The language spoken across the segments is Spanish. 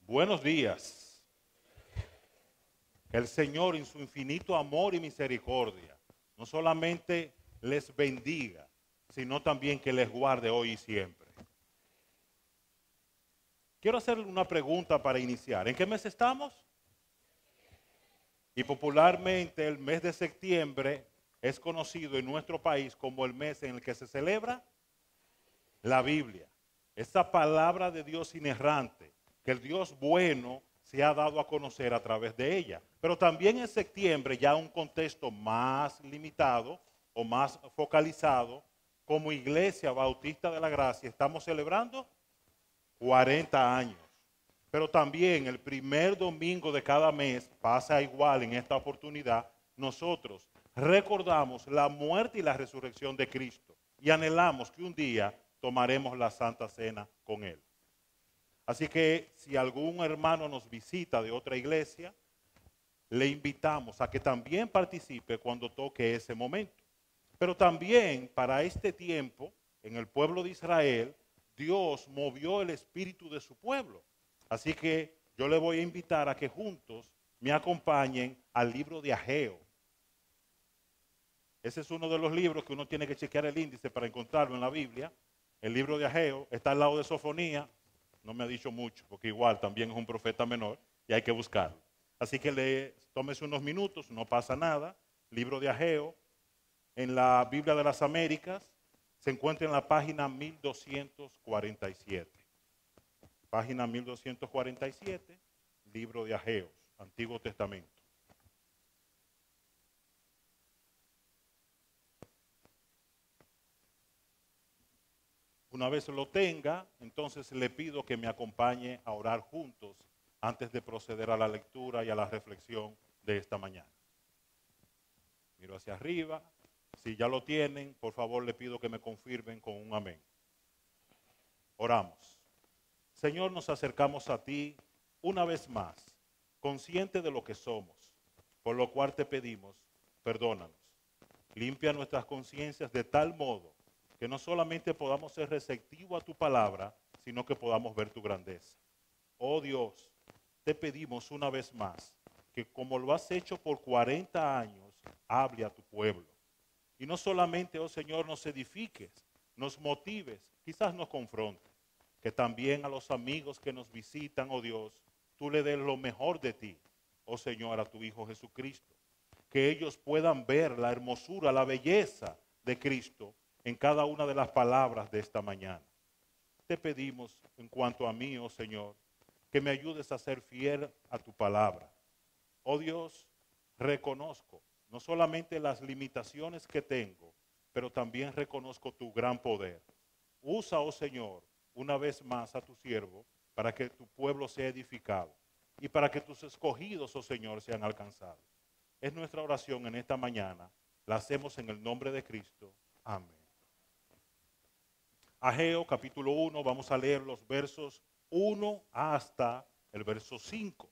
Buenos días. Que el Señor en su infinito amor y misericordia no solamente les bendiga, sino también que les guarde hoy y siempre. Quiero hacerle una pregunta para iniciar. ¿En qué mes estamos? Y popularmente el mes de septiembre es conocido en nuestro país como el mes en el que se celebra la Biblia. Esa palabra de Dios inerrante, que el Dios bueno se ha dado a conocer a través de ella. Pero también en septiembre, ya un contexto más limitado o más focalizado, como Iglesia Bautista de la Gracia, estamos celebrando 40 años. Pero también el primer domingo de cada mes, pasa igual en esta oportunidad, nosotros recordamos la muerte y la resurrección de Cristo y anhelamos que un día tomaremos la Santa Cena con Él. Así que si algún hermano nos visita de otra iglesia, le invitamos a que también participe cuando toque ese momento. Pero también para este tiempo, en el pueblo de Israel, Dios movió el espíritu de su pueblo. Así que yo le voy a invitar a que juntos me acompañen al libro de Ageo. Ese es uno de los libros que uno tiene que chequear el índice para encontrarlo en la Biblia. El libro de Ageo está al lado de Sofonía. No me ha dicho mucho, porque igual también es un profeta menor y hay que buscarlo. Así que tómese unos minutos, no pasa nada. Libro de Ageo, en la Biblia de las Américas, se encuentra en la página 1247. Página 1247, libro de Ageo, Antiguo Testamento. Una vez lo tenga, entonces le pido que me acompañe a orar juntos antes de proceder a la lectura y a la reflexión de esta mañana. Miro hacia arriba. Si ya lo tienen, por favor le pido que me confirmen con un amén. Oramos. Señor, nos acercamos a ti una vez más, consciente de lo que somos, por lo cual te pedimos, perdónanos. Limpia nuestras conciencias de tal modo que no solamente podamos ser receptivos a tu palabra, sino que podamos ver tu grandeza. Oh Dios, te pedimos una vez más que como lo has hecho por 40 años, hable a tu pueblo. Y no solamente, oh Señor, nos edifiques, nos motives, quizás nos confrontes, que también a los amigos que nos visitan, oh Dios, tú le des lo mejor de ti, oh Señor, a tu Hijo Jesucristo. Que ellos puedan ver la hermosura, la belleza de Cristo en cada una de las palabras de esta mañana. Te pedimos en cuanto a mí, oh Señor, que me ayudes a ser fiel a tu palabra. Oh Dios, reconozco no solamente las limitaciones que tengo, pero también reconozco tu gran poder. Usa, oh Señor, una vez más a tu siervo para que tu pueblo sea edificado y para que tus escogidos, oh Señor, sean alcanzados. Es nuestra oración en esta mañana. La hacemos en el nombre de Cristo. Amén. Ageo capítulo 1, vamos a leer los versos 1 hasta el verso 5.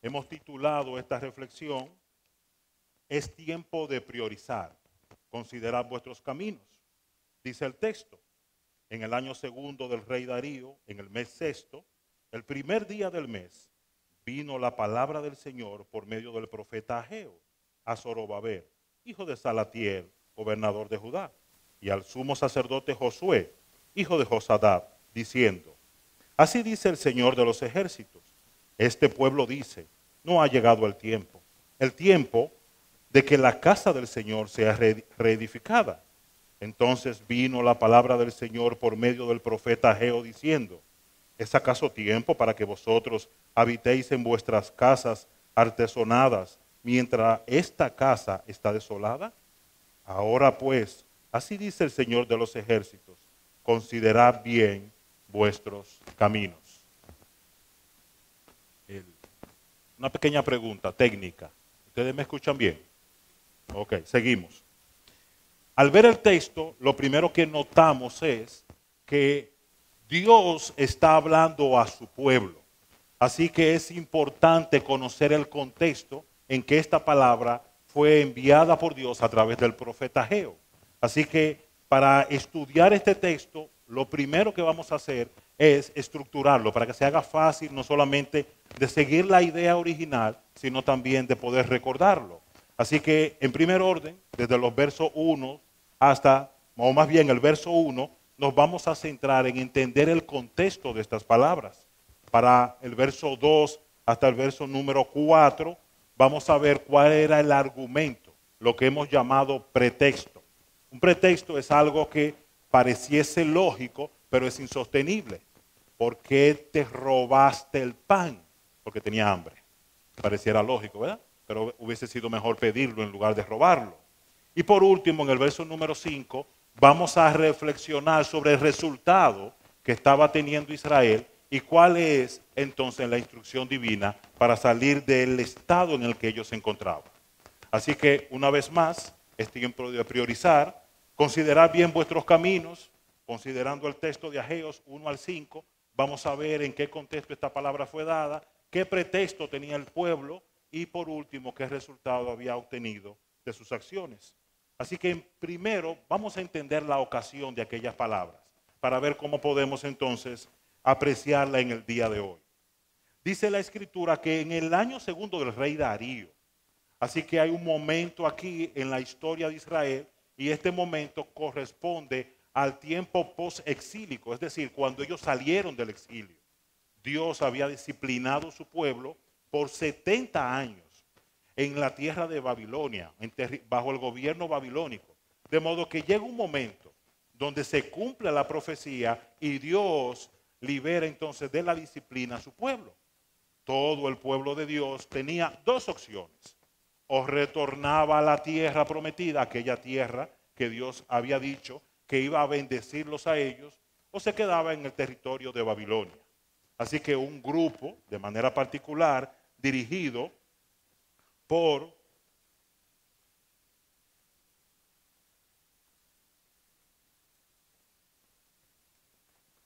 Hemos titulado esta reflexión, es tiempo de priorizar, considerad vuestros caminos. Dice el texto, en el año segundo del rey Darío, en el mes sexto, el primer día del mes, vino la palabra del Señor por medio del profeta Ageo a Zorobabel, hijo de Salatiel, gobernador de Judá, y al sumo sacerdote Josué, hijo de Josadab, diciendo, así dice el Señor de los ejércitos, este pueblo dice, no ha llegado el tiempo de que la casa del Señor sea reedificada. Entonces vino la palabra del Señor por medio del profeta Ageo diciendo, ¿es acaso tiempo para que vosotros habitéis en vuestras casas artesonadas mientras esta casa está desolada? Ahora pues, así dice el Señor de los ejércitos, considerad bien vuestros caminos. Una pequeña pregunta técnica. ¿Ustedes me escuchan bien? Ok, seguimos. Al ver el texto, lo primero que notamos es que Dios está hablando a su pueblo. Así que es importante conocer el contexto en que esta palabra fue enviada por Dios a través del profeta Ageo. Así que para estudiar este texto, lo primero que vamos a hacer es estructurarlo para que se haga fácil no solamente de seguir la idea original, sino también de poder recordarlo. Así que en primer orden, desde los versos 1 hasta, o más bien el verso 1, nos vamos a centrar en entender el contexto de estas palabras. Para el verso 2 hasta el verso número 4, vamos a ver cuál era el argumento, lo que hemos llamado pretexto. Un pretexto es algo que pareciese lógico, pero es insostenible. ¿Por qué te robaste el pan? Porque tenía hambre. Pareciera lógico, ¿verdad? Pero hubiese sido mejor pedirlo en lugar de robarlo. Y por último, en el verso número 5, vamos a reflexionar sobre el resultado que estaba teniendo Israel y cuál es entonces la instrucción divina para salir del estado en el que ellos se encontraban. Así que, una vez más, es tiempo de priorizar, considerar bien vuestros caminos, considerando el texto de Ageos 1 al 5, vamos a ver en qué contexto esta palabra fue dada, qué pretexto tenía el pueblo y por último, qué resultado había obtenido de sus acciones. Así que primero vamos a entender la ocasión de aquellas palabras para ver cómo podemos entonces apreciarla en el día de hoy. Dice la Escritura que en el año segundo del rey Darío, así que hay un momento aquí en la historia de Israel y este momento corresponde al tiempo post-exílico, es decir, cuando ellos salieron del exilio. Dios había disciplinado a su pueblo por 70 años en la tierra de Babilonia, bajo el gobierno babilónico. De modo que llega un momento donde se cumple la profecía y Dios libera entonces de la disciplina a su pueblo. Todo el pueblo de Dios tenía dos opciones. O retornaba a la tierra prometida, aquella tierra que Dios había dicho que iba a bendecirlos a ellos, o se quedaba en el territorio de Babilonia. Así que un grupo, de manera particular, dirigido por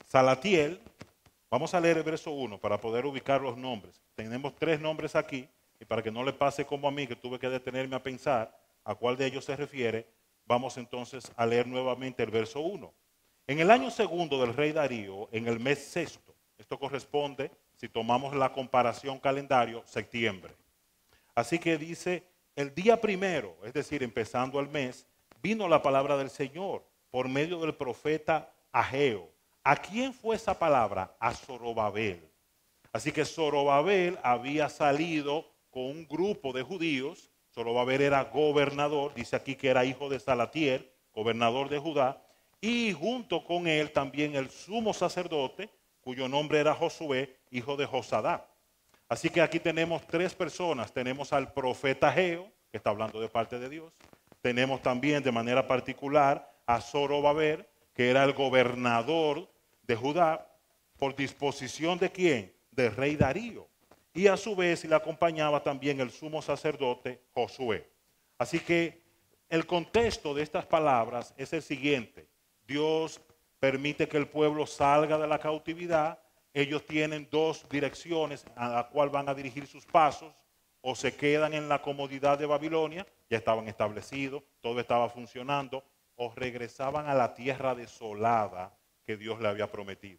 Salatiel, vamos a leer el verso 1 para poder ubicar los nombres. Tenemos 3 nombres aquí y para que no le pase como a mí que tuve que detenerme a pensar a cuál de ellos se refiere, vamos entonces a leer nuevamente el verso 1. En el año segundo del rey Darío, en el mes sexto, esto corresponde, si tomamos la comparación calendario, septiembre. Así que dice, el día primero, es decir, empezando el mes, vino la palabra del Señor por medio del profeta Ageo. ¿A quién fue esa palabra? A Zorobabel. Así que Zorobabel había salido con un grupo de judíos. Zorobabel era gobernador, dice aquí que era hijo de Salatiel, gobernador de Judá, y junto con él también el sumo sacerdote, cuyo nombre era Josué, hijo de Josadá. Así que aquí tenemos 3 personas. Tenemos al profeta Ageo, que está hablando de parte de Dios. Tenemos también de manera particular a Zorobabel, que era el gobernador de Judá, por disposición de ¿quién? Del rey Darío. Y a su vez le acompañaba también el sumo sacerdote Josué. Así que el contexto de estas palabras es el siguiente. Dios permite que el pueblo salga de la cautividad. Ellos tienen 2 direcciones a la cual van a dirigir sus pasos. O se quedan en la comodidad de Babilonia, ya estaban establecidos, todo estaba funcionando, o regresaban a la tierra desolada que Dios le había prometido.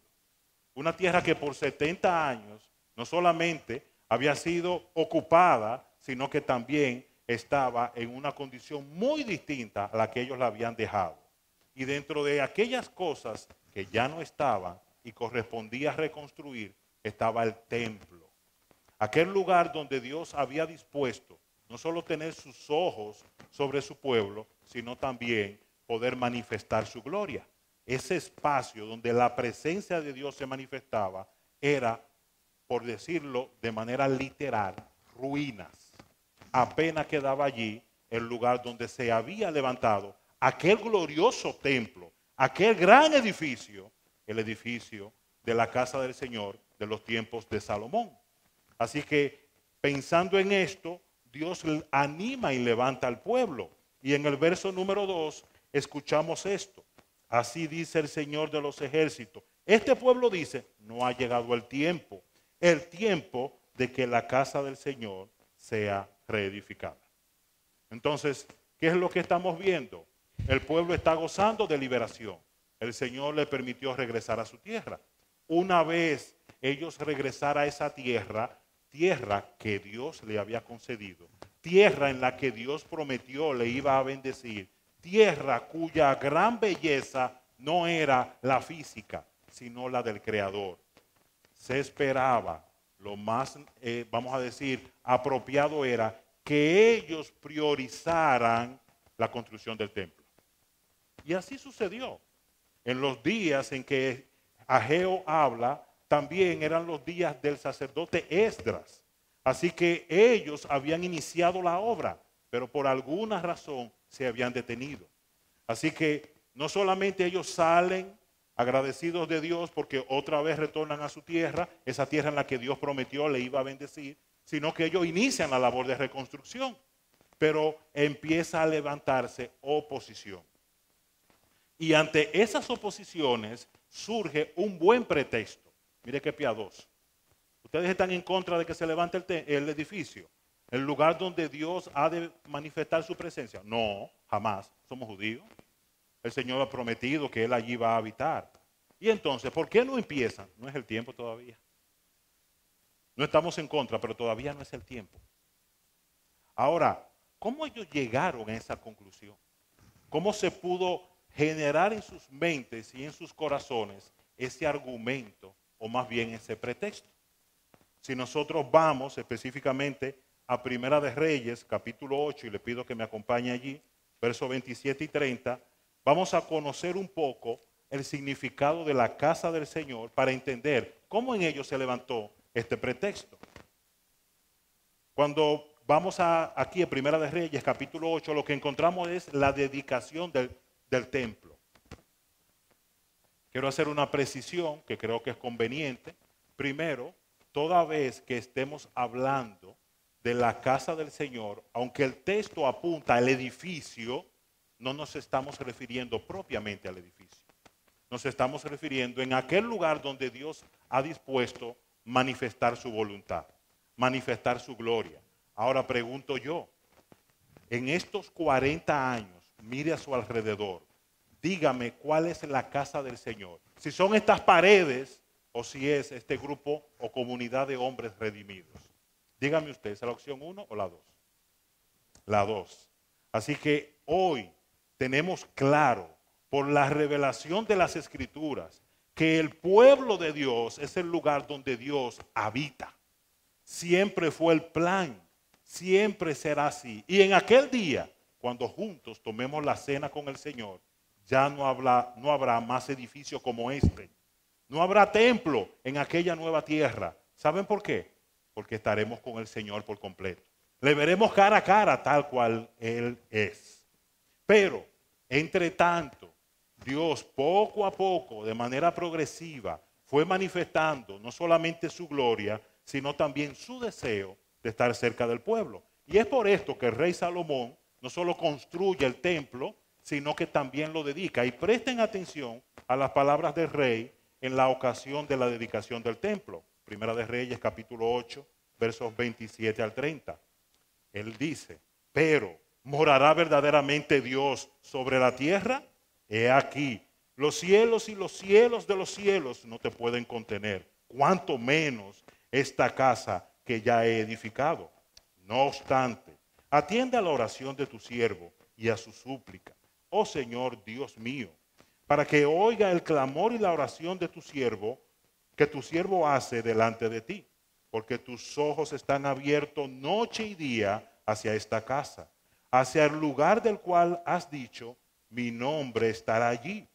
Una tierra que por 70 años no solamente había sido ocupada, sino que también estaba en una condición muy distinta a la que ellos la habían dejado. Y dentro de aquellas cosas que ya no estaban y correspondía reconstruir, estaba el templo. Aquel lugar donde Dios había dispuesto no solo tener sus ojos sobre su pueblo, sino también poder manifestar su gloria. Ese espacio donde la presencia de Dios se manifestaba era, por decirlo de manera literal, ruinas. Apenas quedaba allí el lugar donde se había levantado aquel glorioso templo, aquel gran edificio, el edificio de la casa del Señor de los tiempos de Salomón. Así que pensando en esto, Dios anima y levanta al pueblo. Y en el verso número 2 escuchamos esto. Así dice el Señor de los ejércitos. Este pueblo dice, no ha llegado el tiempo de que la casa del Señor sea reedificada. Entonces, ¿qué es lo que estamos viendo? El pueblo está gozando de liberación. El Señor le permitió regresar a su tierra. una vez ellos regresaran a esa tierra, tierra que Dios le había concedido, tierra en la que Dios prometió le iba a bendecir, tierra cuya gran belleza no era la física, sino la del Creador. Se esperaba, lo más, vamos a decir, apropiado era que ellos priorizaran la construcción del templo. Y así sucedió. En los días en que Ageo habla, también eran los días del sacerdote Esdras. Así que ellos habían iniciado la obra, pero por alguna razón se habían detenido. Así que no solamente ellos salen agradecidos de Dios porque otra vez retornan a su tierra, esa tierra en la que Dios prometió le iba a bendecir, sino que ellos inician la labor de reconstrucción, pero empieza a levantarse oposición. Y ante esas oposiciones surge un buen pretexto. Mire qué piadoso. Ustedes están en contra de que se levante el edificio, el lugar donde Dios ha de manifestar su presencia. No, jamás. Somos judíos. El Señor ha prometido que Él allí va a habitar. Y entonces, ¿por qué no empiezan? No es el tiempo todavía. No estamos en contra, pero todavía no es el tiempo. Ahora, ¿cómo ellos llegaron a esa conclusión? ¿Cómo se pudo generar en sus mentes y en sus corazones ese argumento, o más bien ese pretexto? Si nosotros vamos específicamente a Primera de Reyes, capítulo 8, y le pido que me acompañe allí, versos 27 y 30, vamos a conocer un poco el significado de la casa del Señor para entender cómo en ellos se levantó este pretexto. Cuando vamos aquí a Primera de Reyes, capítulo 8, lo que encontramos es la dedicación del templo. Quiero hacer una precisión que creo que es conveniente. Primero, toda vez que estemos hablando de la casa del Señor, aunque el texto apunta al edificio, no nos estamos refiriendo propiamente al edificio. Nos estamos refiriendo en aquel lugar donde Dios ha dispuesto manifestar su voluntad, manifestar su gloria. Ahora pregunto yo, en estos 40 años, mire a su alrededor, dígame cuál es la casa del Señor. Si son estas paredes o si es este grupo o comunidad de hombres redimidos. Dígame usted, ¿es la opción 1 o la 2? La 2. Así que hoy tenemos claro, por la revelación de las Escrituras, que el pueblo de Dios es el lugar donde Dios habita. Siempre fue el plan, siempre será así. Y en aquel día, cuando juntos tomemos la cena con el Señor, ya no habrá más edificio como este. No habrá templo en aquella nueva tierra. ¿Saben por qué? Porque estaremos con el Señor por completo. Le veremos cara a cara tal cual Él es. Pero, entre tanto, Dios poco a poco, de manera progresiva, fue manifestando no solamente su gloria, sino también su deseo de estar cerca del pueblo. Y es por esto que el rey Salomón no solo construye el templo, sino que también lo dedica. Y presten atención a las palabras del rey en la ocasión de la dedicación del templo. Primera de Reyes, capítulo 8, versos 27 al 30. Él dice, pero ¿morará verdaderamente Dios sobre la tierra? He aquí, los cielos y los cielos de los cielos no te pueden contener, cuanto menos esta casa que ya he edificado. No obstante, atiende a la oración de tu siervo y a su súplica, oh Señor Dios mío, para que oiga el clamor y la oración de tu siervo, que tu siervo hace delante de ti, porque tus ojos están abiertos noche y día hacia esta casa, hacia el lugar del cual has dicho, mi nombre estará allí,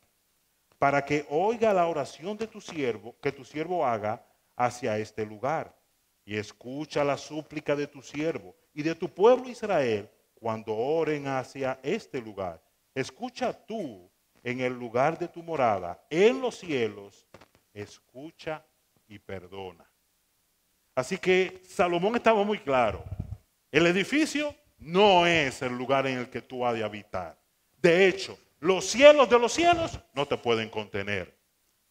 para que oiga la oración de tu siervo, que tu siervo haga hacia este lugar, y escucha la súplica de tu siervo y de tu pueblo Israel cuando oren hacia este lugar. Escucha tú en el lugar de tu morada, en los cielos, escucha y perdona. Así que Salomón estaba muy claro. El edificio no es el lugar en el que tú has de habitar. De hecho, los cielos de los cielos no te pueden contener.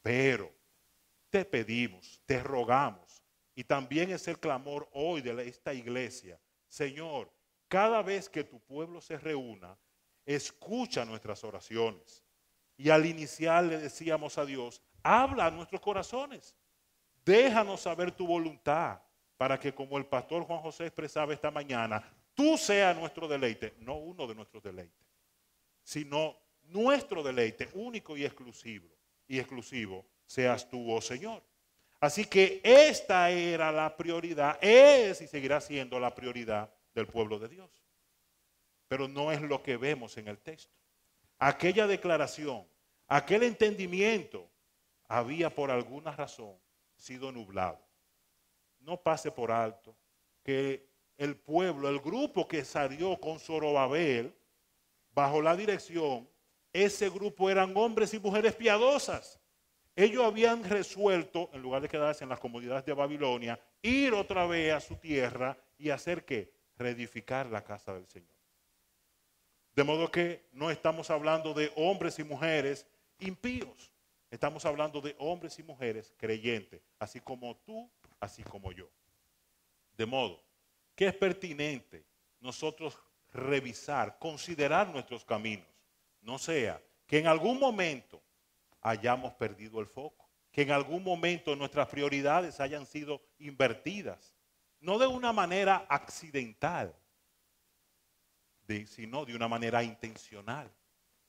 Pero te pedimos, te rogamos, y también es el clamor hoy de esta iglesia. Señor, cada vez que tu pueblo se reúna, escucha nuestras oraciones. Y al iniciar le decíamos a Dios, habla a nuestros corazones. Déjanos saber tu voluntad para que, como el pastor Juan José expresaba esta mañana, tú seas nuestro deleite, no uno de nuestros deleites, sino nuestro deleite único y exclusivo seas tú, oh Señor. Así que esta era la prioridad, es y seguirá siendo la prioridad del pueblo de Dios. Pero no es lo que vemos en el texto. Aquella declaración, aquel entendimiento, había por alguna razón sido nublado. No pase por alto que el pueblo, el grupo que salió con Zorobabel, bajo la dirección, ese grupo eran hombres y mujeres piadosas. Ellos habían resuelto, en lugar de quedarse en las comodidades de Babilonia, ir otra vez a su tierra y hacer ¿qué? Reedificar la casa del Señor. De modo que no estamos hablando de hombres y mujeres impíos. Estamos hablando de hombres y mujeres creyentes, así como tú, así como yo. De modo que es pertinente nosotros revisar, considerar nuestros caminos. No sea que en algún momento hayamos perdido el foco, que en algún momento nuestras prioridades hayan sido invertidas, no de una manera accidental, sino de una manera intencional.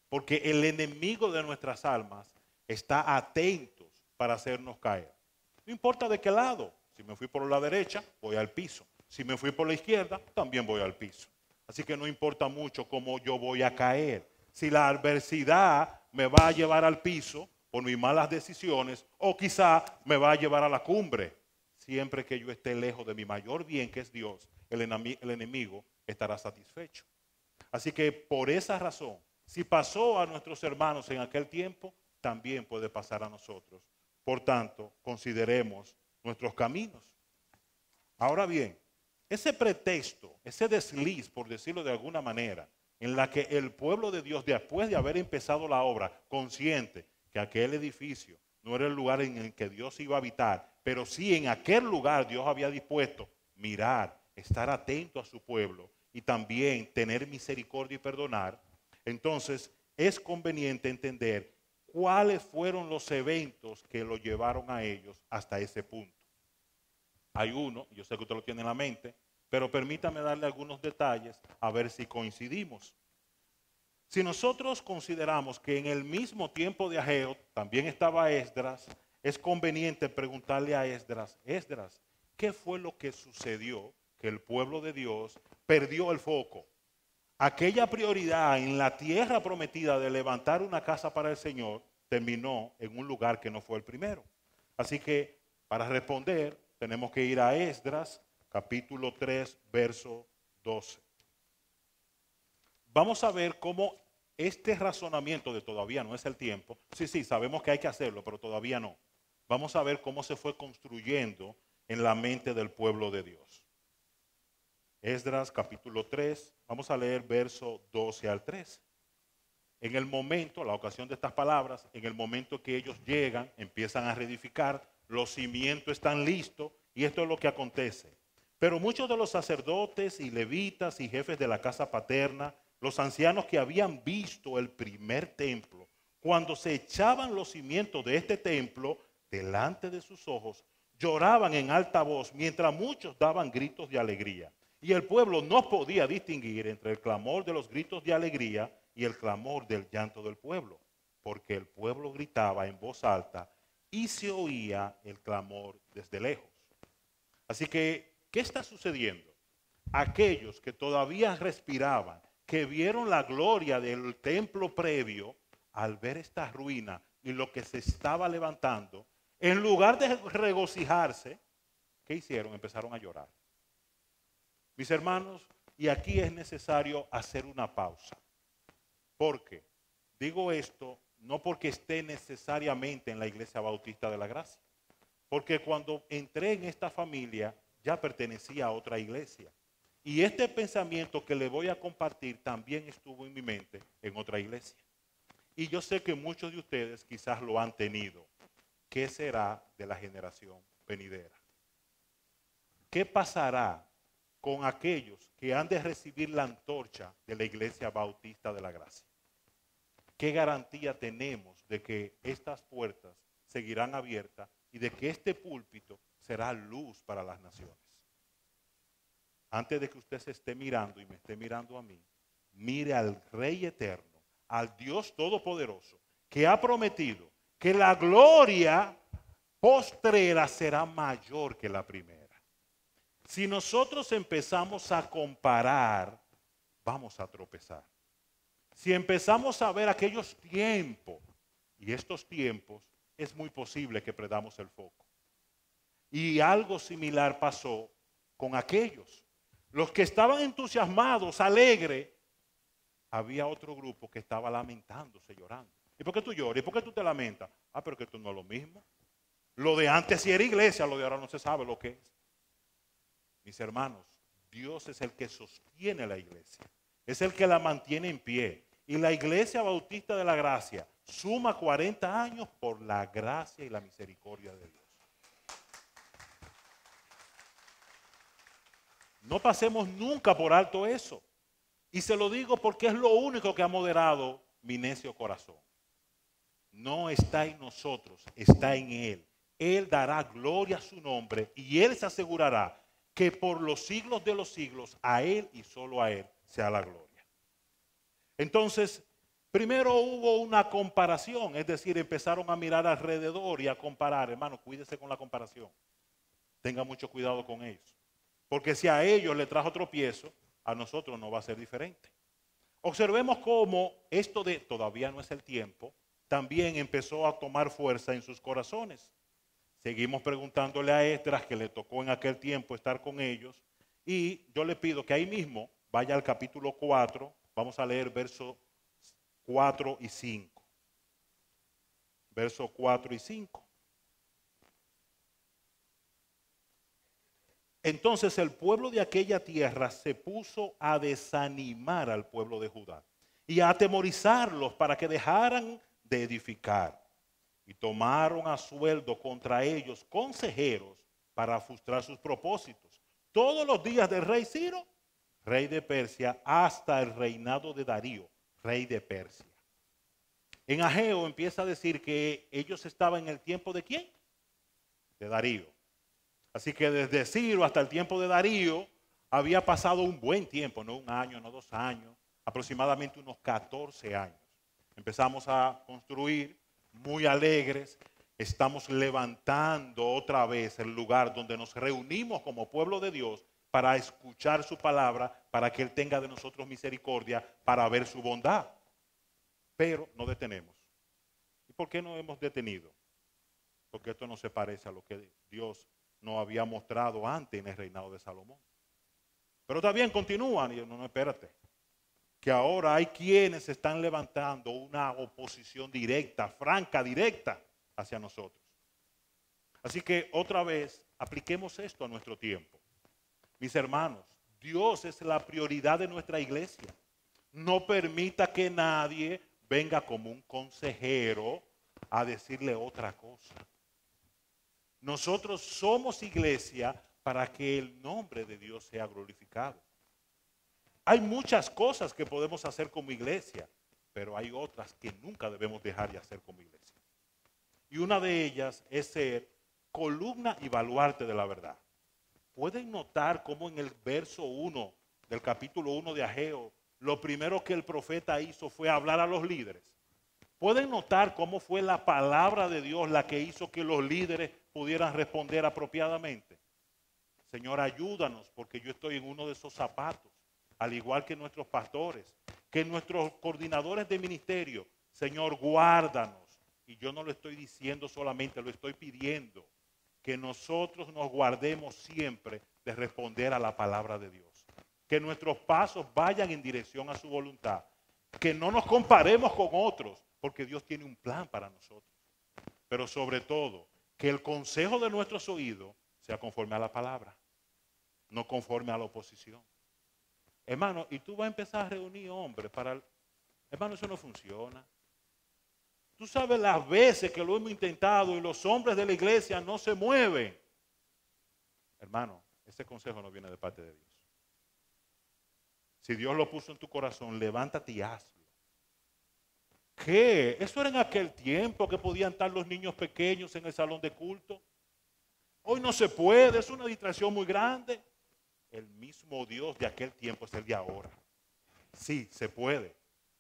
Porque el enemigo de nuestras almas está atento para hacernos caer. No importa de qué lado. Si me fui por la derecha, voy al piso. Si me fui por la izquierda, también voy al piso. Así que no importa mucho cómo yo voy a caer. Si la adversidad me va a llevar al piso por mis malas decisiones, o quizá me va a llevar a la cumbre. Siempre que yo esté lejos de mi mayor bien, que es Dios, el enemigo estará satisfecho. Así que por esa razón, si pasó a nuestros hermanos en aquel tiempo, también puede pasar a nosotros. Por tanto, consideremos nuestros caminos. Ahora bien, ese pretexto, ese desliz, por decirlo de alguna manera, en la que el pueblo de Dios, después de haber empezado la obra, consciente que aquel edificio no era el lugar en el que Dios iba a habitar, pero sí en aquel lugar Dios había dispuesto mirar, estar atento a su pueblo y también tener misericordia y perdonar. Entonces es conveniente entender cuáles fueron los eventos que lo llevaron a ellos hasta ese punto. Hay uno, yo sé que usted lo tiene en la mente, pero permítame darle algunos detalles a ver si coincidimos. Si nosotros consideramos que en el mismo tiempo de Ageo también estaba Esdras, es conveniente preguntarle a Esdras, Esdras, ¿qué fue lo que sucedió que el pueblo de Dios perdió el foco? Aquella prioridad en la tierra prometida de levantar una casa para el Señor terminó en un lugar que no fue el primero. Así que para responder tenemos que ir a Esdras, capítulo 3, verso 12. Vamos a ver cómo este razonamiento de todavía no es el tiempo. Sí, sabemos que hay que hacerlo, pero todavía no. Vamos a ver cómo se fue construyendo en la mente del pueblo de Dios. Esdras capítulo 3, vamos a leer verso 12 al 13. En el momento, la ocasión de estas palabras, en el momento que ellos llegan, empiezan a reedificar, los cimientos están listos y esto es lo que acontece. Pero muchos de los sacerdotes y levitas y jefes de la casa paterna, los ancianos que habían visto el primer templo, cuando se echaban los cimientos de este templo delante de sus ojos, lloraban en alta voz, mientras muchos daban gritos de alegría. Y el pueblo no podía distinguir entre el clamor de los gritos de alegría y el clamor del llanto del pueblo, porque el pueblo gritaba en voz alta y se oía el clamor desde lejos. Así que, ¿qué está sucediendo? Aquellos que todavía respiraban, que vieron la gloria del templo previo, al ver esta ruina y lo que se estaba levantando, en lugar de regocijarse, ¿qué hicieron? Empezaron a llorar. Mis hermanos, y aquí es necesario hacer una pausa. ¿Por qué? Digo esto no porque esté necesariamente en la Iglesia Bautista de la Gracia, porque cuando entré en esta familia ya pertenecía a otra iglesia. Y este pensamiento que le voy a compartir también estuvo en mi mente en otra iglesia. Y yo sé que muchos de ustedes quizás lo han tenido. ¿Qué será de la generación venidera? ¿Qué pasará con aquellos que han de recibir la antorcha de la Iglesia Bautista de la Gracia? ¿Qué garantía tenemos de que estas puertas seguirán abiertas y de que este púlpito será luz para las naciones. Antes de que usted se esté mirando y me esté mirando a mí, mire al Rey eterno, al Dios todopoderoso, que ha prometido que la gloria postrera será mayor que la primera. Si nosotros empezamos a comparar, vamos a tropezar. Si empezamos a ver aquellos tiempos y estos tiempos, es muy posible que perdamos el foco. Y algo similar pasó con aquellos. Los que estaban entusiasmados, alegres, había otro grupo que estaba lamentándose, llorando. ¿Y por qué tú lloras? ¿Y por qué tú te lamentas? Ah, pero que esto no es lo mismo. Lo de antes sí era iglesia, lo de ahora no se sabe lo que es. Mis hermanos, Dios es el que sostiene la iglesia. Es el que la mantiene en pie. Y la Iglesia Bautista de la Gracia suma 40 años por la gracia y la misericordia de Dios. No pasemos nunca por alto eso. Y se lo digo porque es lo único que ha moderado mi necio corazón. No está en nosotros, está en Él. Él dará gloria a su nombre y Él se asegurará que por los siglos de los siglos a Él y solo a Él sea la gloria. Entonces, primero hubo una comparación, es decir, empezaron a mirar alrededor y a comparar. Hermano, cuídese con la comparación. Tenga mucho cuidado con ellos. Porque si a ellos le trajo tropiezo, a nosotros no va a ser diferente. Observemos cómo esto de todavía no es el tiempo, también empezó a tomar fuerza en sus corazones. Seguimos preguntándole a Esdras, que le tocó en aquel tiempo estar con ellos, y yo le pido que ahí mismo vaya al capítulo 4, vamos a leer versos 4 y 5. Versos 4 y 5. Entonces el pueblo de aquella tierra se puso a desanimar al pueblo de Judá y a atemorizarlos para que dejaran de edificar. Y tomaron a sueldo contra ellos consejeros para frustrar sus propósitos. Todos los días del rey Ciro, rey de Persia, hasta el reinado de Darío, rey de Persia. En Ageo empieza a decir que ellos estaban en el tiempo ¿de quién? De Darío. Así que desde Ciro hasta el tiempo de Darío había pasado un buen tiempo, no un año, no 2 años, aproximadamente unos 14 años. Empezamos a construir muy alegres, estamos levantando otra vez el lugar donde nos reunimos como pueblo de Dios para escuchar su palabra, para que Él tenga de nosotros misericordia, para ver su bondad. Pero no detenemos. ¿Y por qué no hemos detenido? Porque esto no se parece a lo que Dios nos había mostrado antes en el reinado de Salomón. Pero también continúan y no, espérate. Que ahora hay quienes están levantando una oposición directa, franca, directa hacia nosotros. Así que otra vez apliquemos esto a nuestro tiempo. Mis hermanos, Dios es la prioridad de nuestra iglesia. No permita que nadie venga como un consejero a decirle otra cosa. Nosotros somos iglesia para que el nombre de Dios sea glorificado. Hay muchas cosas que podemos hacer como iglesia, pero hay otras que nunca debemos dejar de hacer como iglesia. Y una de ellas es ser columna y baluarte de la verdad. Pueden notar cómo en el verso 1 del capítulo 1 de Ageo, lo primero que el profeta hizo fue hablar a los líderes. Pueden notar cómo fue la palabra de Dios la que hizo que los líderes pudieran responder apropiadamente. Señor, ayúdanos porque yo estoy en uno de esos zapatos, al igual que nuestros pastores, que nuestros coordinadores de ministerio. Señor, guárdanos. Y yo no lo estoy diciendo solamente, lo estoy pidiendo. Que nosotros nos guardemos siempre de responder a la palabra de Dios. Que nuestros pasos vayan en dirección a su voluntad. Que no nos comparemos con otros, porque Dios tiene un plan para nosotros. Pero sobre todo, que el consejo de nuestros oídos sea conforme a la palabra, no conforme a la oposición. Hermano, y tú vas a empezar a reunir hombres para... Hermano, eso no funciona. Tú sabes las veces que lo hemos intentado y los hombres de la iglesia no se mueven. Hermano, ese consejo no viene de parte de Dios. Si Dios lo puso en tu corazón, levántate y hazlo. qué? Eso era en aquel tiempo que podían estar los niños pequeños en el salón de culto. Hoy no se puede, es una distracción muy grande. El mismo Dios de aquel tiempo es el de ahora. Sí, se puede.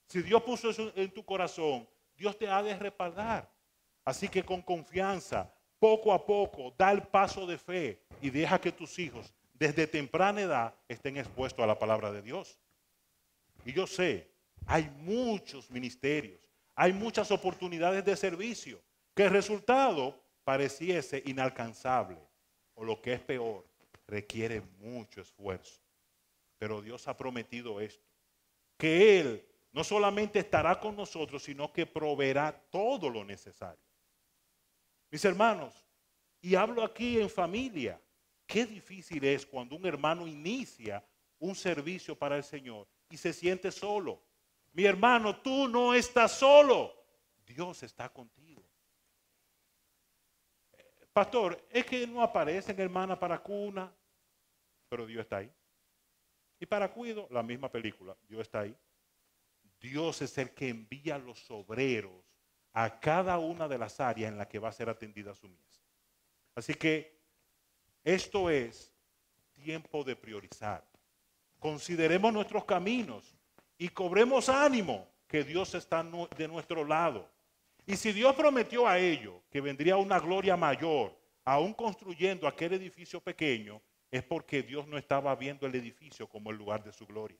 Si Dios puso eso en tu corazón, Dios te ha de respaldar. Así que con confianza, poco a poco, da el paso de fe y deja que tus hijos desde temprana edad estén expuestos a la palabra de Dios. Y yo sé, hay muchos ministerios, hay muchas oportunidades de servicio que el resultado pareciese inalcanzable o lo que es peor, requiere mucho esfuerzo. Pero Dios ha prometido esto, que Él no solamente estará con nosotros, sino que proveerá todo lo necesario. Mis hermanos, y hablo aquí en familia, qué difícil es cuando un hermano inicia un servicio para el Señor y se siente solo. Mi hermano, tú no estás solo. Dios está contigo. Pastor, es que no aparecen hermanas para cuna, pero Dios está ahí. Y para cuido, la misma película, Dios está ahí. Dios es el que envía los obreros a cada una de las áreas en las que va a ser atendida su mies. Así que esto es tiempo de priorizar. Consideremos nuestros caminos y cobremos ánimo que Dios está de nuestro lado. Y si Dios prometió a ellos que vendría una gloria mayor, aún construyendo aquel edificio pequeño, es porque Dios no estaba viendo el edificio como el lugar de su gloria.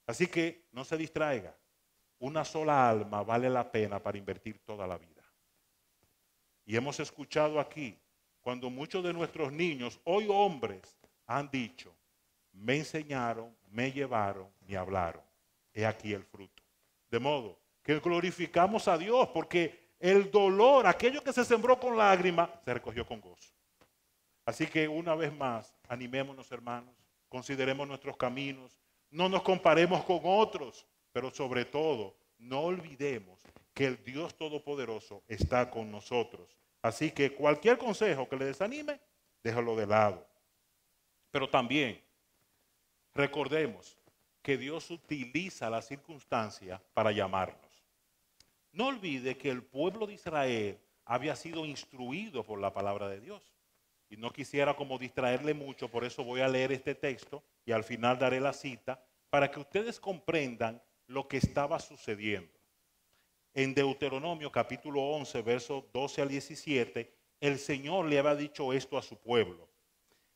Así que no se distraiga. Una sola alma vale la pena para invertir toda la vida. Y hemos escuchado aquí, cuando muchos de nuestros niños, hoy hombres, han dicho, me enseñaron, me llevaron, me hablaron. He aquí el fruto. De modo que glorificamos a Dios porque el dolor, aquello que se sembró con lágrimas, se recogió con gozo. Así que una vez más, animémonos hermanos, consideremos nuestros caminos, no nos comparemos con otros, pero sobre todo, no olvidemos que el Dios Todopoderoso está con nosotros. Así que cualquier consejo que le desanime, déjalo de lado. Pero también recordemos que Dios utiliza la circunstancia para llamarnos. No olvide que el pueblo de Israel había sido instruido por la palabra de Dios. Y no quisiera como distraerle mucho, por eso voy a leer este texto y al final daré la cita para que ustedes comprendan lo que estaba sucediendo. En Deuteronomio capítulo 11, versos 12 al 17, el Señor le había dicho esto a su pueblo.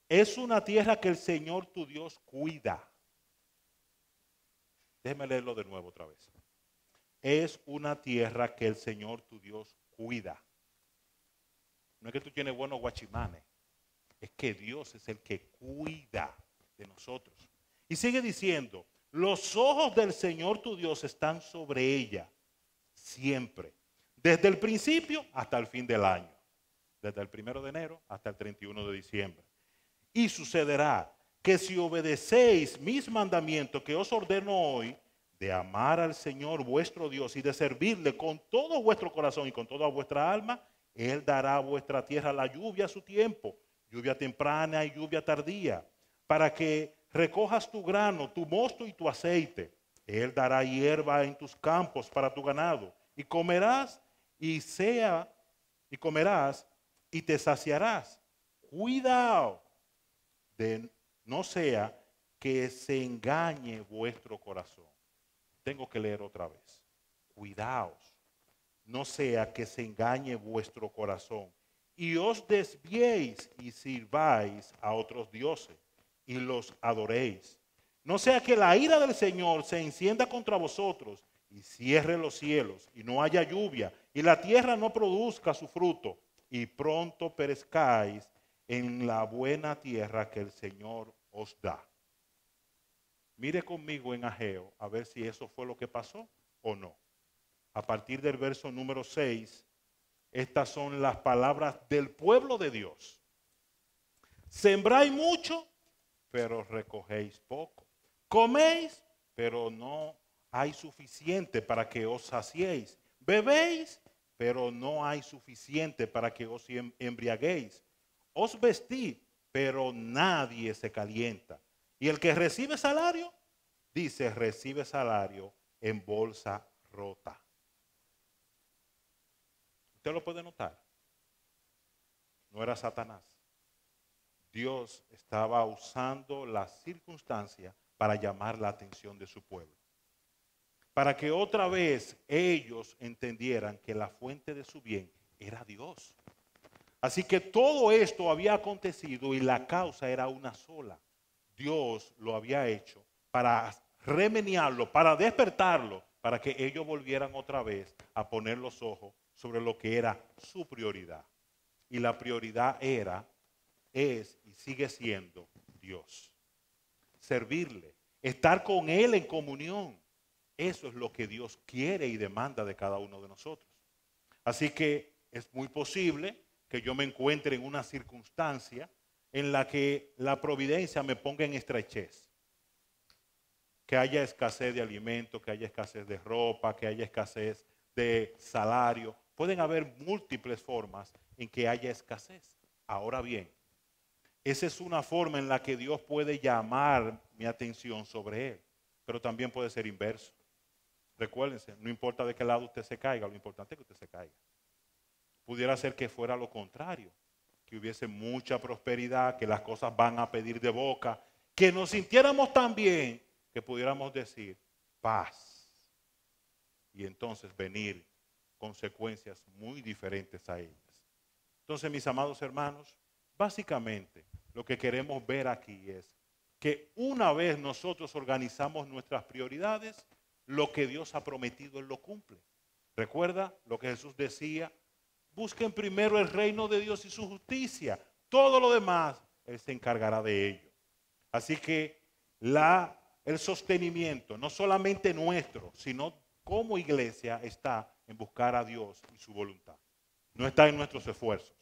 Es una tierra que el Señor tu Dios cuida. Déjeme leerlo de nuevo otra vez. Es una tierra que el Señor tu Dios cuida. No es que tú tienes buenos guachimanes. Es que Dios es el que cuida de nosotros. Y sigue diciendo, los ojos del Señor tu Dios están sobre ella siempre. Desde el principio hasta el fin del año. Desde el 1 de enero hasta el 31 de diciembre. Y sucederá que si obedecéis mis mandamientos que os ordeno hoy, de amar al Señor vuestro Dios y de servirle con todo vuestro corazón y con toda vuestra alma, Él dará a vuestra tierra la lluvia a su tiempo, lluvia temprana y lluvia tardía, para que recojas tu grano, tu mosto y tu aceite. Él dará hierba en tus campos para tu ganado, y comerás y te saciarás. Cuidado de no sea que se engañe vuestro corazón. Tengo que leer otra vez. Cuidaos, no sea que se engañe vuestro corazón y os desviéis y sirváis a otros dioses y los adoréis. No sea que la ira del Señor se encienda contra vosotros y cierre los cielos y no haya lluvia y la tierra no produzca su fruto y pronto perezcáis en la buena tierra que el Señor os da. Mire conmigo en Ageo a ver si eso fue lo que pasó o no. A partir del verso número 6, estas son las palabras del pueblo de Dios. Sembráis mucho, pero recogéis poco. Coméis, pero no hay suficiente para que os saciéis. Bebéis, pero no hay suficiente para que os embriaguéis. Os vestid, pero nadie se calienta. Y el que recibe salario, dice, recibe salario en bolsa rota. ¿Usted lo puede notar? No era Satanás. Dios estaba usando las circunstancias para llamar la atención de su pueblo. Para que otra vez ellos entendieran que la fuente de su bien era Dios. Así que todo esto había acontecido y la causa era una sola. Dios lo había hecho para remediarlo, para despertarlo, para que ellos volvieran otra vez a poner los ojos sobre lo que era su prioridad. Y la prioridad era, es y sigue siendo Dios. Servirle, estar con Él en comunión. Eso es lo que Dios quiere y demanda de cada uno de nosotros. Así que es muy posible que yo me encuentre en una circunstancia en la que la providencia me ponga en estrechez. Que haya escasez de alimentos, que haya escasez de ropa, que haya escasez de salario. Pueden haber múltiples formas en que haya escasez. Ahora bien, esa es una forma en la que Dios puede llamar mi atención sobre Él, pero también puede ser inverso. Recuérdense, no importa de qué lado usted se caiga, lo importante es que usted se caiga. Pudiera ser que fuera lo contrario, que hubiese mucha prosperidad, que las cosas van a pedir de boca, que nos sintiéramos tan bien que pudiéramos decir paz. Y entonces venir consecuencias muy diferentes a ellas. Entonces, mis amados hermanos, básicamente lo que queremos ver aquí es que una vez nosotros organizamos nuestras prioridades, lo que Dios ha prometido Él lo cumple. Recuerda lo que Jesús decía: busquen primero el reino de Dios y su justicia. Todo lo demás, Él se encargará de ello. Así que el sostenimiento, no solamente nuestro, sino como iglesia, está en buscar a Dios y su voluntad. No está en nuestros esfuerzos.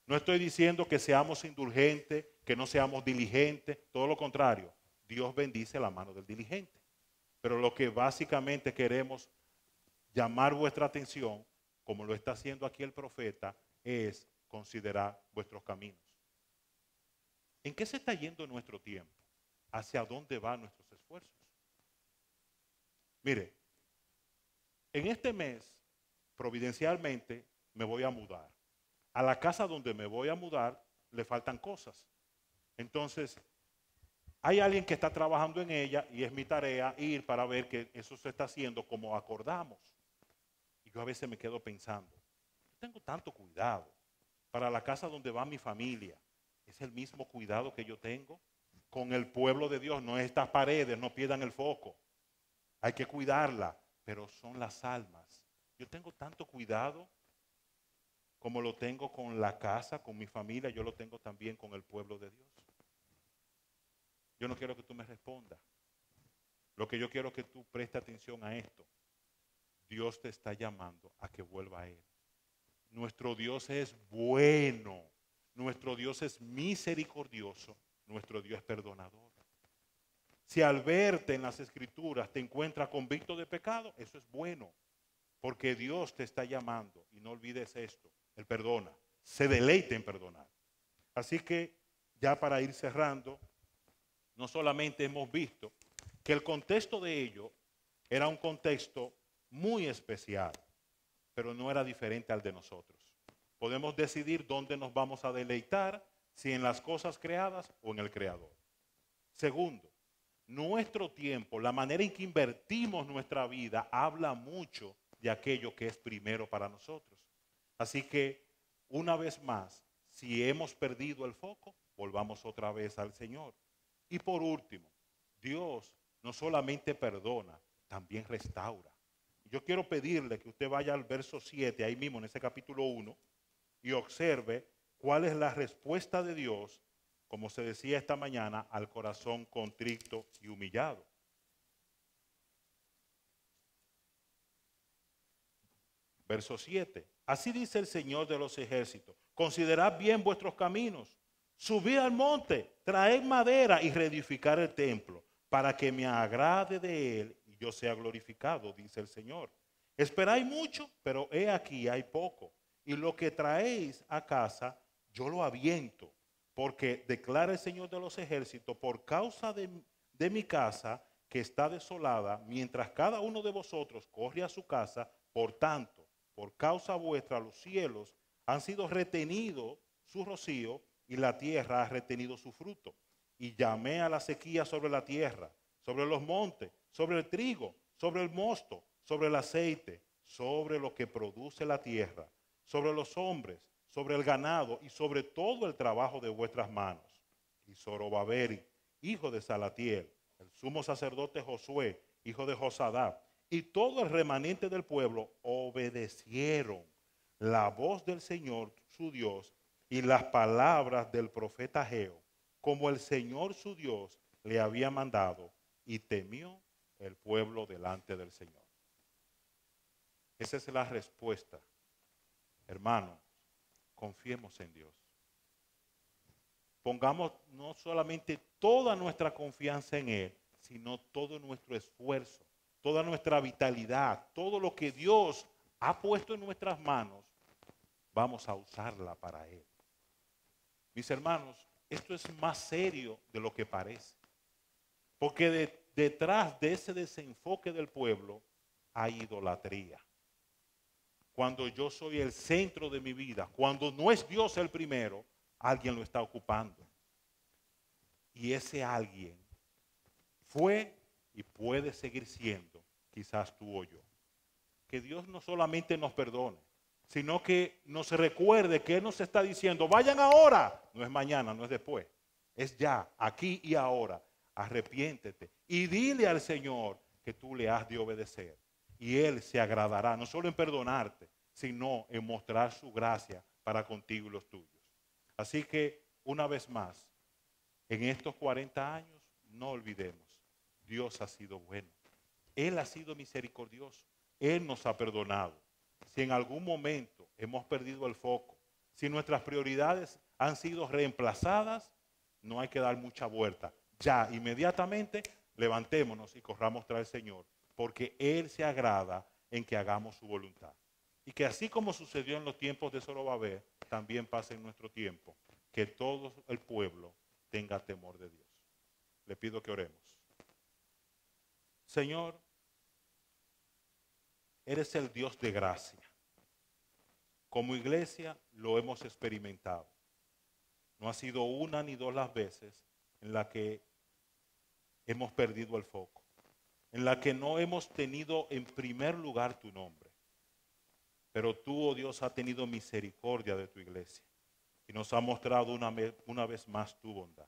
No estoy diciendo que seamos indulgentes, que no seamos diligentes, todo lo contrario. Dios bendice la mano del diligente. Pero lo que básicamente queremos llamar vuestra atención, como lo está haciendo aquí el profeta, es considerar vuestros caminos. ¿En qué se está yendo nuestro tiempo? ¿Hacia dónde van nuestros esfuerzos? Mire, en este mes, providencialmente, me voy a mudar. A la casa donde me voy a mudar le faltan cosas. Entonces, hay alguien que está trabajando en ella y es mi tarea ir para ver que eso se está haciendo como acordamos. Y yo a veces me quedo pensando, yo tengo tanto cuidado para la casa donde va mi familia. ¿Es el mismo cuidado que yo tengo con el pueblo de Dios? No, estas paredes no pierdan el foco. Hay que cuidarla, pero son las almas. Yo tengo tanto cuidado como lo tengo con la casa, con mi familia, yo lo tengo también con el pueblo de Dios. Yo no quiero que tú me respondas. Lo que yo quiero es que tú prestes atención a esto. Dios te está llamando a que vuelva a Él. Nuestro Dios es bueno. Nuestro Dios es misericordioso. Nuestro Dios es perdonador. Si al verte en las Escrituras te encuentras convicto de pecado, eso es bueno. Porque Dios te está llamando. Y no olvides esto. Él perdona. Se deleita en perdonar. Así que ya para ir cerrando, no solamente hemos visto que el contexto de ello era un contexto muy especial, pero no era diferente al de nosotros. Podemos decidir dónde nos vamos a deleitar, si en las cosas creadas o en el Creador. Segundo, nuestro tiempo, la manera en que invertimos nuestra vida, habla mucho de aquello que es primero para nosotros. Así que, una vez más, si hemos perdido el foco, volvamos otra vez al Señor. Y por último, Dios no solamente perdona, también restaura. Yo quiero pedirle que usted vaya al verso 7, ahí mismo en ese capítulo 1, y observe cuál es la respuesta de Dios, como se decía esta mañana, al corazón contrito y humillado. Verso 7. Así dice el Señor de los ejércitos: considerad bien vuestros caminos, subid al monte, traed madera y reedificar el templo, para que me agrade de él y yo sea glorificado, dice el Señor. Esperáis mucho, pero he aquí hay poco, y lo que traéis a casa yo lo aviento, porque declara el Señor de los ejércitos, por causa de mi casa que está desolada, mientras cada uno de vosotros corre a su casa, por tanto, por causa vuestra los cielos han sido retenidos su rocío y la tierra ha retenido su fruto. Y llamé a la sequía sobre la tierra, sobre los montes, sobre el trigo, sobre el mosto, sobre el aceite, sobre lo que produce la tierra, sobre los hombres, sobre el ganado y sobre todo el trabajo de vuestras manos. Y Zorobabel, hijo de Salatiel, el sumo sacerdote Josué, hijo de Josadá, y todo el remanente del pueblo obedecieron la voz del Señor su Dios y las palabras del profeta Ageo, como el Señor su Dios le había mandado, y temió el pueblo delante del Señor. Esa es la respuesta. Hermanos, confiemos en Dios. Pongamos no solamente toda nuestra confianza en Él, sino todo nuestro esfuerzo, toda nuestra vitalidad, todo lo que Dios ha puesto en nuestras manos, vamos a usarla para Él. Mis hermanos, esto es más serio de lo que parece. Porque detrás de ese desenfoque del pueblo hay idolatría. Cuando yo soy el centro de mi vida, cuando no es Dios el primero, alguien lo está ocupando. Y ese alguien fue y puede seguir siendo quizás tú o yo. Que Dios no solamente nos perdone, sino que nos recuerde que Él nos está diciendo, vayan ahora. No es mañana, no es después. Es ya, aquí y ahora. Arrepiéntete y dile al Señor que tú le has de obedecer. Y Él se agradará, no solo en perdonarte, sino en mostrar su gracia para contigo y los tuyos. Así que, una vez más, en estos 40 años, no olvidemos, Dios ha sido bueno. Él ha sido misericordioso. Él nos ha perdonado. Si en algún momento hemos perdido el foco, si nuestras prioridades han sido reemplazadas, no hay que dar mucha vuelta. Ya, inmediatamente, levantémonos y corramos tras el Señor, porque Él se agrada en que hagamos su voluntad. Y que así como sucedió en los tiempos de Zorobabel, también pase en nuestro tiempo, que todo el pueblo tenga temor de Dios. Le pido que oremos. Señor, eres el Dios de gracia. Como iglesia lo hemos experimentado. No ha sido una ni dos las veces en la que hemos perdido el foco, en la que no hemos tenido en primer lugar tu nombre. Pero tú, oh Dios, has tenido misericordia de tu iglesia y nos ha mostrado una vez más tu bondad.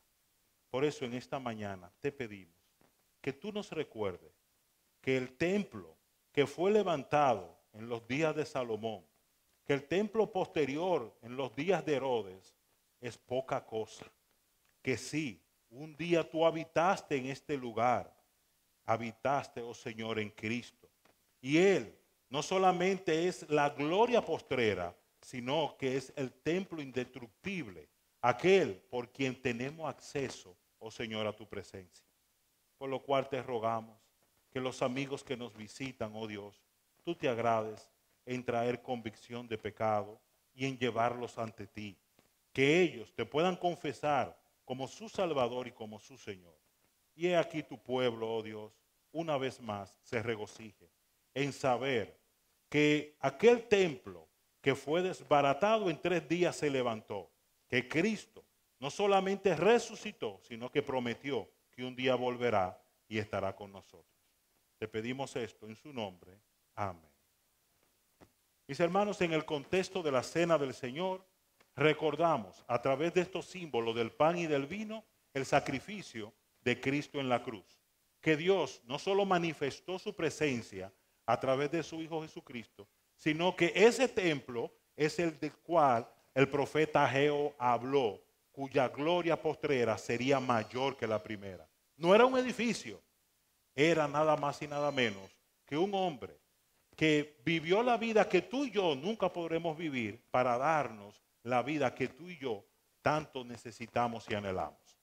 Por eso en esta mañana te pedimos que tú nos recuerdes que el templo que fue levantado en los días de Salomón, que el templo posterior en los días de Herodes, es poca cosa. Que sí, un día tú habitaste en este lugar, habitaste, oh Señor, en Cristo. Y Él no solamente es la gloria postrera, sino que es el templo indestructible, aquel por quien tenemos acceso, oh Señor, a tu presencia. Por lo cual te rogamos que los amigos que nos visitan, oh Dios, tú te agrades en traer convicción de pecado y en llevarlos ante ti. Que ellos te puedan confesar como su Salvador y como su Señor. Y he aquí tu pueblo, oh Dios, una vez más se regocije en saber que aquel templo que fue desbaratado en 3 días se levantó. Que Cristo no solamente resucitó, sino que prometió que un día volverá y estará con nosotros. Te pedimos esto en su nombre. Amén. Mis hermanos, en el contexto de la cena del Señor, recordamos a través de estos símbolos del pan y del vino el sacrificio de Cristo en la cruz. Que Dios no solo manifestó su presencia a través de su Hijo Jesucristo, sino que ese templo es el del cual el profeta Ageo habló, cuya gloria postrera sería mayor que la primera. No era un edificio, era nada más y nada menos que un hombre que vivió la vida que tú y yo nunca podremos vivir para darnos la vida que tú y yo tanto necesitamos y anhelamos.